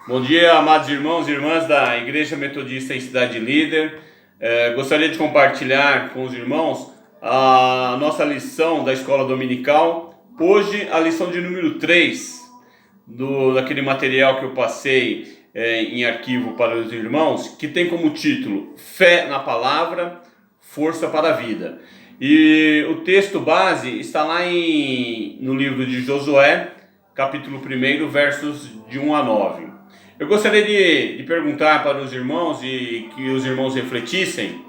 Bom dia, amados irmãos e irmãs da Igreja Metodista em Cidade Líder. Gostaria de compartilhar com os irmãos a nossa lição da Escola Dominical. Hoje, a lição de número 3 daquele material que eu passei em arquivo para os irmãos, que tem como título Fé na Palavra, Força para a Vida. E o texto base está lá no livro de Josué, capítulo 1, versos de 1 a 9. Eu gostaria de perguntar para os irmãos e que os irmãos refletissem: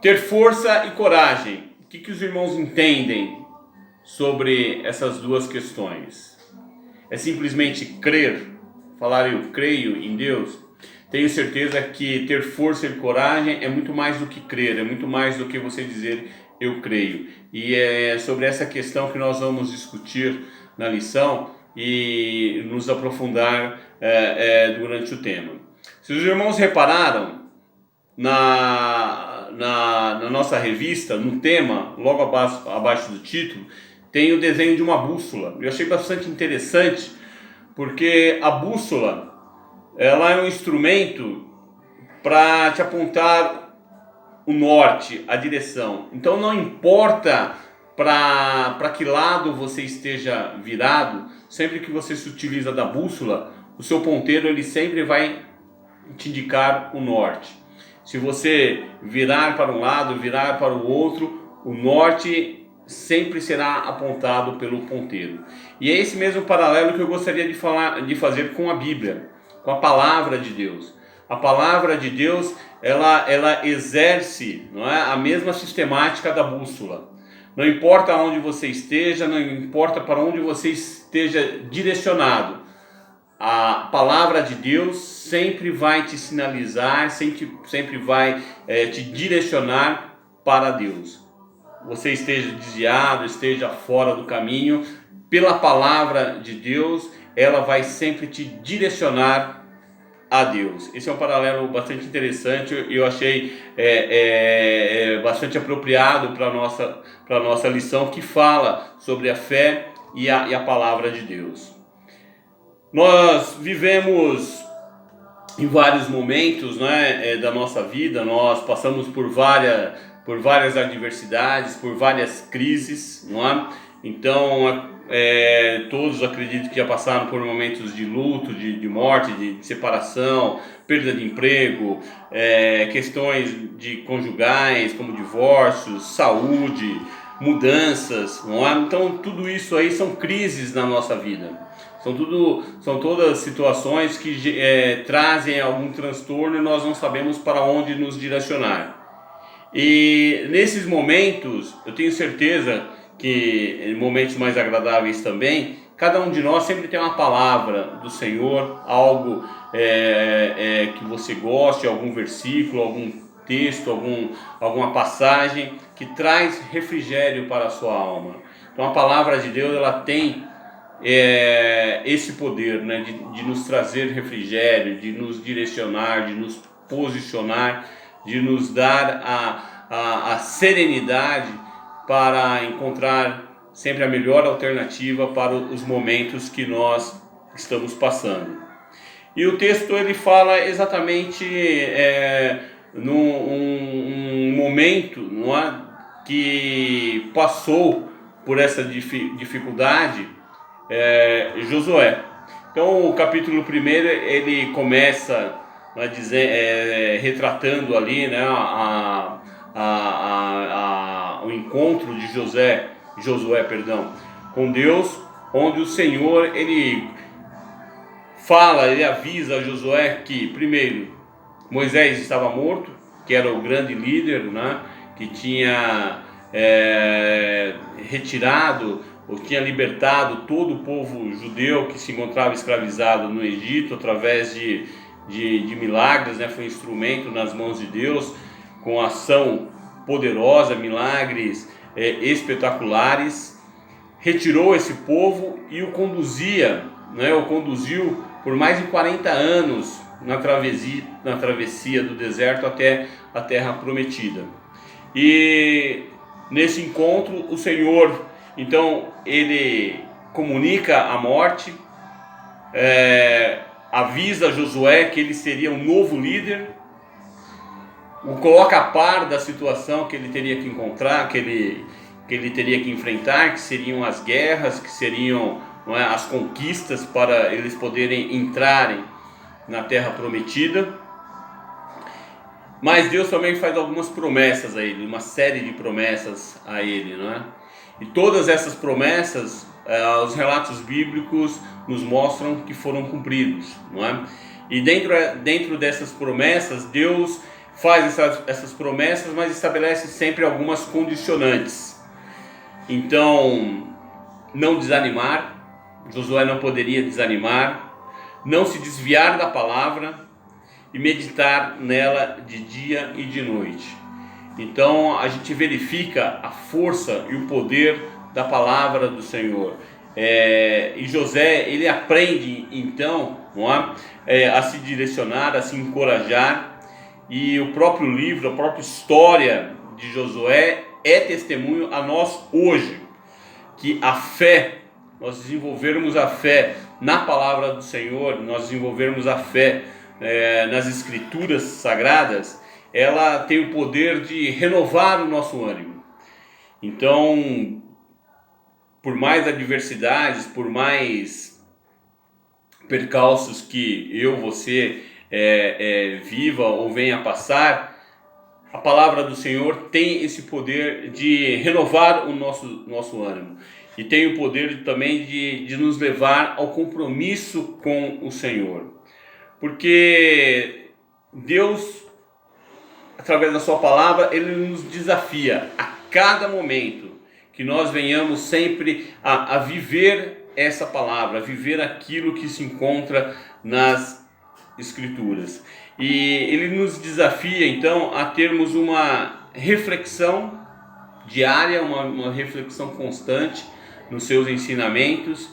ter força e coragem. O que os irmãos entendem sobre essas duas questões? É simplesmente crer, falar eu creio em Deus? Tenho certeza que ter força e coragem é muito mais do que crer, é muito mais do que você dizer eu creio. E é sobre essa questão que nós vamos discutir na lição e nos aprofundar durante o tema. Se os irmãos repararam na nossa revista, no tema, logo abaixo do título, tem o desenho de uma bússola. Eu achei bastante interessante, porque a bússola ela é um instrumento para te apontar o norte, a direção. Então não importa para que lado você esteja virado, sempre que você se utiliza da bússola, o seu ponteiro ele sempre vai te indicar o norte. Se você virar para um lado, virar para o outro, o norte sempre será apontado pelo ponteiro. E é esse mesmo paralelo que eu gostaria de fazer com a Bíblia, com a palavra de Deus. A palavra de Deus, ela exerce, não é, a mesma sistemática da bússola. Não importa onde você esteja, não importa para onde você esteja direcionado, a palavra de Deus sempre vai te sinalizar, sempre vai te direcionar para Deus. Você esteja desviado, esteja fora do caminho, pela palavra de Deus, ela vai sempre te direcionar a Deus. Esse é um paralelo bastante interessante e eu achei bastante apropriado para a nossa lição, que fala sobre a fé e a palavra de Deus. Nós vivemos em vários momentos, né, da nossa vida, nós passamos por várias adversidades, por várias crises, não é? Então, todos acredito que já passaram por momentos de luto, de morte, de separação, perda de emprego, questões de conjugais, como divórcios, saúde, mudanças, não é? Então, tudo isso aí são crises na nossa vida. São todas situações que trazem algum transtorno e nós não sabemos para onde nos direcionar. E nesses momentos, eu tenho certeza que em momentos mais agradáveis também, cada um de nós sempre tem uma palavra do Senhor, algo que você goste, algum versículo, algum texto, alguma passagem que traz refrigério para a sua alma. Então a palavra de Deus, ela tem esse poder, né, de nos trazer refrigério, de nos direcionar, de nos posicionar, de nos dar a serenidade para encontrar sempre a melhor alternativa para os momentos que nós estamos passando. E o texto ele fala exatamente num momento, não é, que passou por essa dificuldade, Josué. Então o capítulo 1 ele começa retratando ali, né, o encontro de Josué, com Deus, onde o Senhor ele avisa a Josué que primeiro Moisés estava morto, que era o grande líder, né, que tinha retirado ou tinha libertado todo o povo judeu que se encontrava escravizado no Egito através de milagres, né? Foi instrumento nas mãos de Deus, com ação poderosa, milagres espetaculares. Retirou esse povo e o conduziu por mais de 40 anos na travessia do deserto até a terra prometida. E nesse encontro o Senhor, então, ele comunica a morte, avisa Josué que ele seria um novo líder, o coloca a par da situação que ele teria que encontrar, que ele teria que enfrentar, que seriam as guerras, que seriam, não é, as conquistas para eles poderem entrarem na terra prometida. Mas Deus também faz algumas promessas a ele, uma série de promessas a ele, não é? E todas essas promessas, os relatos bíblicos nos mostram que foram cumpridos, não é? E dentro dessas promessas, Deus faz essas promessas, mas estabelece sempre algumas condicionantes. Então, não desanimar, Josué não poderia desanimar, não se desviar da palavra e meditar nela de dia e de noite. Então a gente verifica a força e o poder da palavra do Senhor. E José, ele aprende então, não é? A se direcionar, a se encorajar. E o próprio livro, a própria história de Josué é testemunho a nós hoje, que a fé, nós desenvolvermos a fé na palavra do Senhor, nós desenvolvermos a fé nas escrituras sagradas, ela tem o poder de renovar o nosso ânimo. Então, por mais adversidades, por mais percalços que você viva ou venha a passar, a palavra do Senhor tem esse poder de renovar o nosso ânimo. E tem o poder também de nos levar ao compromisso com o Senhor. Porque Deus, através da sua palavra, ele nos desafia a cada momento que nós venhamos sempre a viver essa palavra, a viver aquilo que se encontra nas Escrituras. E ele nos desafia então a termos uma reflexão diária, uma reflexão constante nos seus ensinamentos,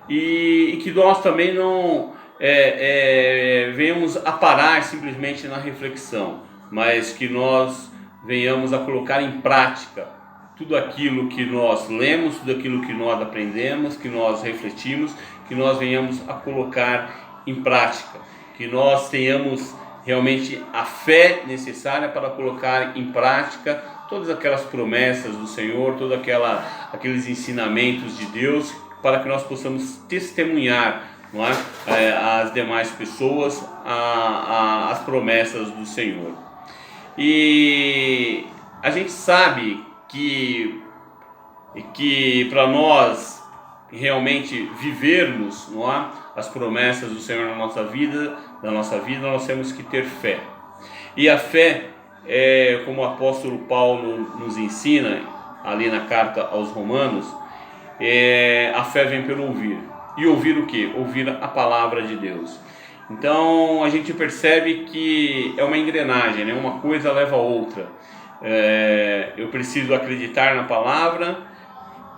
e que nós também não venhamos a parar simplesmente na reflexão, mas que nós venhamos a colocar em prática tudo aquilo que nós lemos, tudo aquilo que nós aprendemos, que nós refletimos, que nós venhamos a colocar em prática, que nós tenhamos realmente a fé necessária para colocar em prática todas aquelas promessas do Senhor, todos aqueles ensinamentos de Deus, para que nós possamos testemunhar, não é, às demais pessoas as promessas do Senhor. E a gente sabe que para nós realmente vivermos, não é, as promessas do Senhor na nossa vida, nós temos que ter fé. E a fé, como o apóstolo Paulo nos ensina ali na carta aos Romanos, a fé vem pelo ouvir. E ouvir o quê? Ouvir a palavra de Deus. Então a gente percebe que é uma engrenagem, né? Uma coisa leva a outra. Eu preciso acreditar na palavra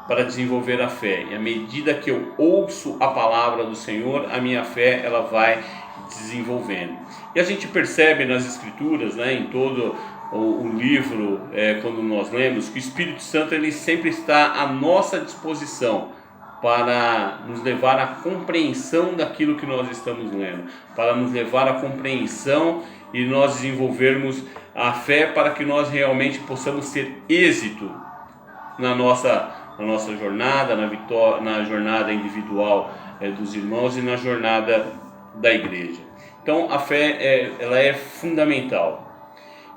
para desenvolver a fé. E à medida que eu ouço a palavra do Senhor, a minha fé ela vai desenvolvendo. E a gente percebe nas Escrituras, né, em todo o livro, quando nós lemos, que o Espírito Santo ele sempre está à nossa disposição para nos levar à compreensão daquilo que nós estamos lendo, para nos levar à compreensão e nós desenvolvermos a fé para que nós realmente possamos ter êxito na nossa jornada, na jornada individual dos irmãos e na jornada da igreja. Então a fé ela é fundamental.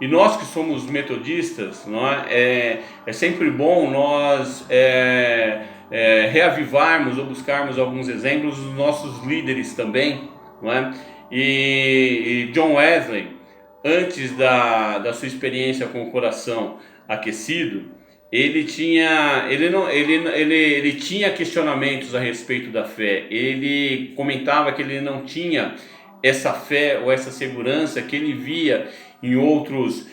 E nós que somos metodistas, não é sempre bom nós reavivarmos ou buscarmos alguns exemplos dos nossos líderes também, não é? E John Wesley, antes da sua experiência com o coração aquecido, ele tinha questionamentos a respeito da fé. Ele comentava que ele não tinha essa fé ou essa segurança que ele via em outros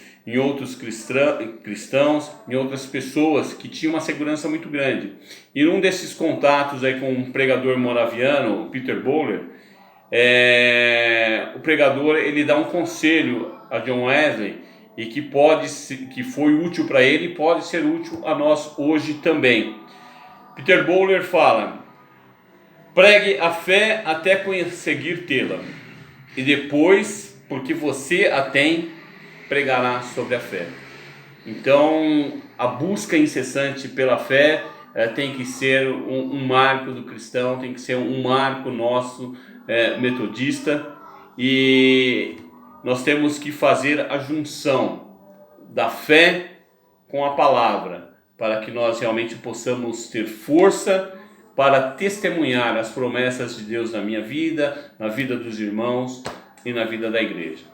cristãos, em outras pessoas que tinham uma segurança muito grande. E num desses contatos aí com um pregador moraviano, Peter Böhler, o pregador ele dá um conselho a John Wesley e que foi útil para ele e pode ser útil a nós hoje também. Peter Böhler fala: pregue a fé até conseguir tê-la, e depois, porque você a tem, pregará sobre a fé. Então, a busca incessante pela fé tem que ser um marco do cristão, tem que ser um marco nosso metodista, e nós temos que fazer a junção da fé com a palavra, para que nós realmente possamos ter força para testemunhar as promessas de Deus na minha vida, na vida dos irmãos e na vida da igreja.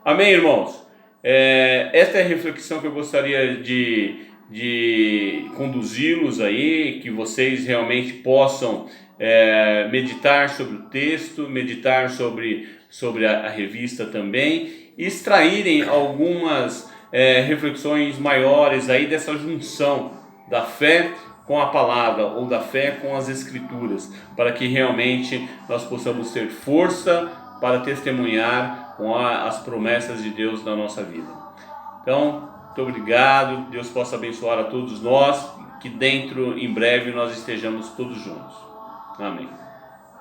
Amém, irmãos? Esta é a reflexão que eu gostaria de conduzi-los aí, que vocês realmente possam meditar sobre o texto, meditar sobre a revista também, e extraírem algumas reflexões maiores aí dessa junção da fé com a palavra, ou da fé com as escrituras, para que realmente nós possamos ter força para testemunhar com as promessas de Deus na nossa vida. Então, muito obrigado, Deus possa abençoar a todos nós, que em breve nós estejamos todos juntos. Amém.